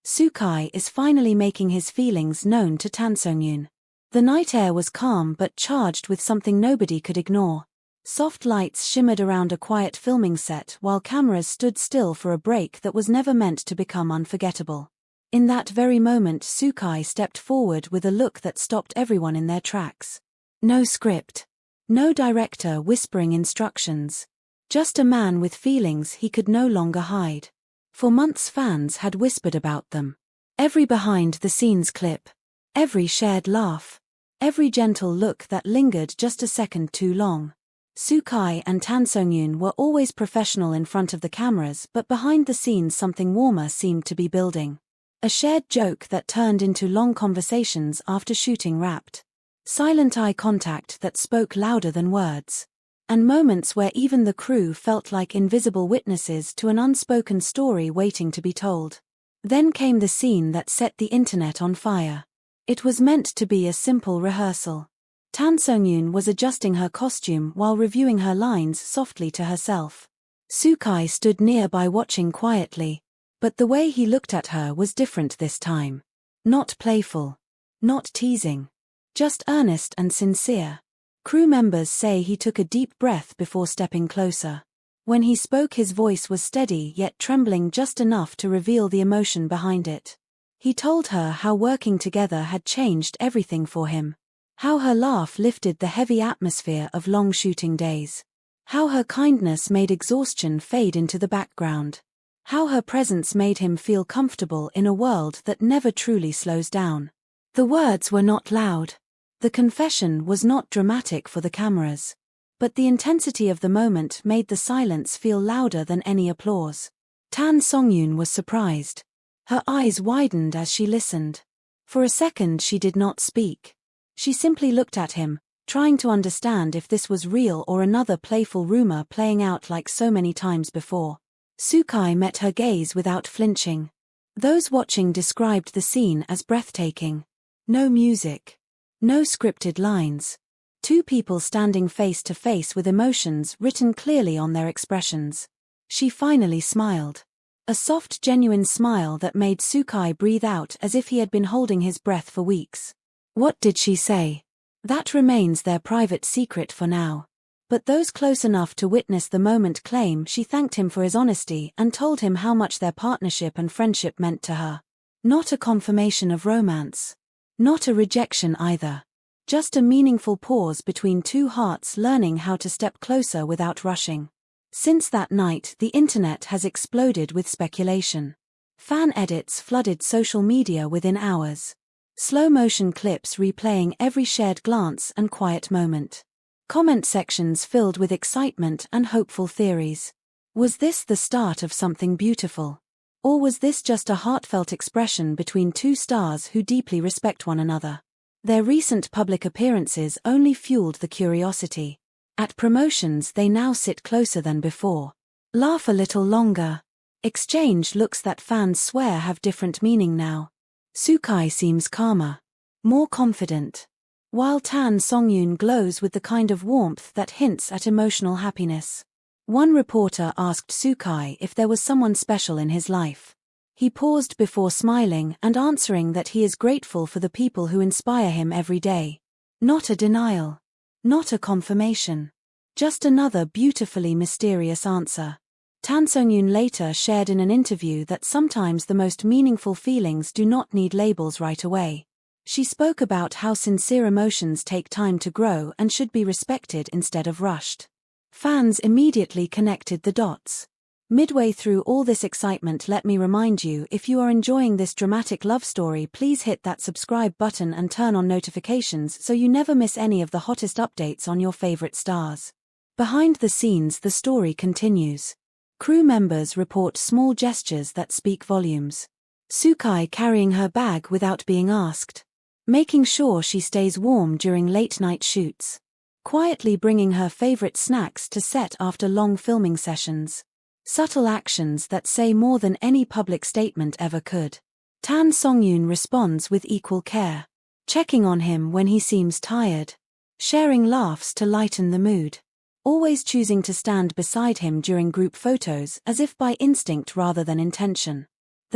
Sukai is finally making his feelings known to Tan Songyun. The night air was calm but charged with something nobody could ignore. Soft lights shimmered around a quiet filming set while cameras stood still for a break that was never meant to become unforgettable. In that very moment, Sukai stepped forward with a look that stopped everyone in their tracks. No script. No director whispering instructions. Just a man with feelings he could no longer hide. For months fans had whispered about them. Every behind-the-scenes clip. Every shared laugh. Every gentle look that lingered just a second too long. Sukai and Tan Songyun were always professional in front of the cameras, but behind the scenes something warmer seemed to be building. A shared joke that turned into long conversations after shooting wrapped. Silent eye contact that spoke louder than words. And moments where even the crew felt like invisible witnesses to an unspoken story waiting to be told. Then came the scene that set the internet on fire. It was meant to be a simple rehearsal. Tan Songyun was adjusting her costume while reviewing her lines softly to herself. Sukai stood nearby watching quietly, but the way he looked at her was different this time. Not playful. Not teasing. Just earnest and sincere. Crew members say he took a deep breath before stepping closer. When he spoke, his voice was steady yet trembling just enough to reveal the emotion behind it. He told her how working together had changed everything for him. How her laugh lifted the heavy atmosphere of long shooting days. How her kindness made exhaustion fade into the background. How her presence made him feel comfortable in a world that never truly slows down. The words were not loud. The confession was not dramatic for the cameras. But the intensity of the moment made the silence feel louder than any applause. Tan Songyun was surprised. Her eyes widened as she listened. For a second she did not speak. She simply looked at him, trying to understand if this was real or another playful rumor playing out like so many times before. Sukai met her gaze without flinching. Those watching described the scene as breathtaking. No music. No scripted lines. Two people standing face to face with emotions written clearly on their expressions. She finally smiled. A soft, genuine smile that made Sukai breathe out as if he had been holding his breath for weeks. What did she say? That remains their private secret for now. But those close enough to witness the moment claim she thanked him for his honesty and told him how much their partnership and friendship meant to her. Not a confirmation of romance. Not a rejection either. Just a meaningful pause between two hearts learning how to step closer without rushing. Since that night, the internet has exploded with speculation. Fan edits flooded social media within hours. Slow-motion clips replaying every shared glance and quiet moment. Comment sections filled with excitement and hopeful theories. Was this the start of something beautiful? Or was this just a heartfelt expression between two stars who deeply respect one another? Their recent public appearances only fueled the curiosity. At promotions they now sit closer than before. Laugh a little longer. Exchange looks that fans swear have different meaning now. Sukai seems calmer. More confident. While Tan Songyun glows with the kind of warmth that hints at emotional happiness. One reporter asked Sukai if there was someone special in his life. He paused before smiling and answering that he is grateful for the people who inspire him every day. Not a denial. Not a confirmation. Just another beautifully mysterious answer. Tan Songyun later shared in an interview that sometimes the most meaningful feelings do not need labels right away. She spoke about how sincere emotions take time to grow and should be respected instead of rushed. Fans immediately connected the dots. Midway through all this excitement, let me remind you, if you are enjoying this dramatic love story, please hit that subscribe button and turn on notifications so you never miss any of the hottest updates on your favorite stars. Behind the scenes, the story continues. Crew members report small gestures that speak volumes. Sukai carrying her bag without being asked. Making sure she stays warm during late-night shoots. Quietly bringing her favorite snacks to set after long filming sessions. Subtle actions that say more than any public statement ever could. Tan Songyun responds with equal care. Checking on him when he seems tired. Sharing laughs to lighten the mood. Always choosing to stand beside him during group photos as if by instinct rather than intention.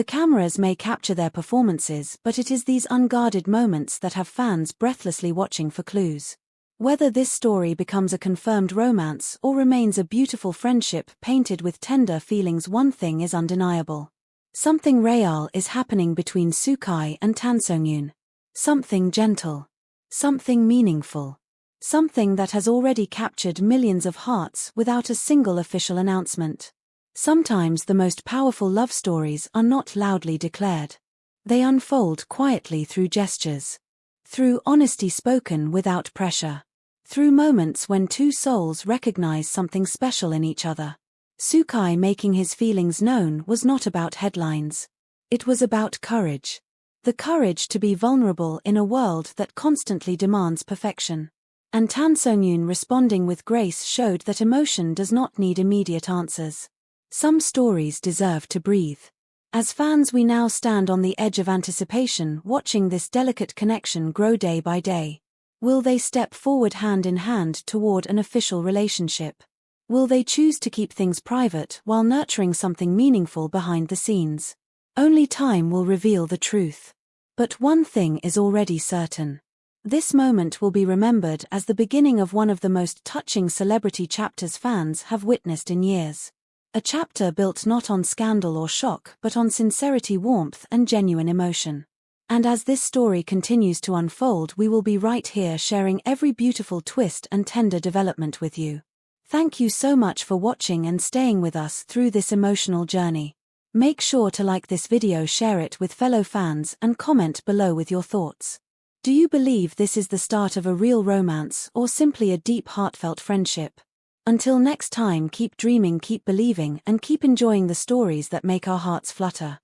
The cameras may capture their performances, but it is these unguarded moments that have fans breathlessly watching for clues. Whether this story becomes a confirmed romance or remains a beautiful friendship painted with tender feelings, one thing is undeniable. Something real is happening between Soo-kai and Tan Songyun. Something gentle. Something meaningful. Something that has already captured millions of hearts without a single official announcement. Sometimes the most powerful love stories are not loudly declared. They unfold quietly through gestures. Through honesty spoken without pressure. Through moments when two souls recognize something special in each other. Soo-kai making his feelings known was not about headlines. It was about courage. The courage to be vulnerable in a world that constantly demands perfection. And Tan Songyun responding with grace showed that emotion does not need immediate answers. Some stories deserve to breathe. As fans, we now stand on the edge of anticipation, watching this delicate connection grow day by day. Will they step forward hand in hand toward an official relationship? Will they choose to keep things private while nurturing something meaningful behind the scenes? Only time will reveal the truth. But one thing is already certain. This moment will be remembered as the beginning of one of the most touching celebrity chapters fans have witnessed in years. A chapter built not on scandal or shock but on sincerity, warmth, and genuine emotion. And as this story continues to unfold, we will be right here sharing every beautiful twist and tender development with you. Thank you so much for watching and staying with us through this emotional journey. Make sure to like this video, share it with fellow fans, and comment below with your thoughts. Do you believe this is the start of a real romance or simply a deep, heartfelt friendship? Until next time, keep dreaming, keep believing, and keep enjoying the stories that make our hearts flutter.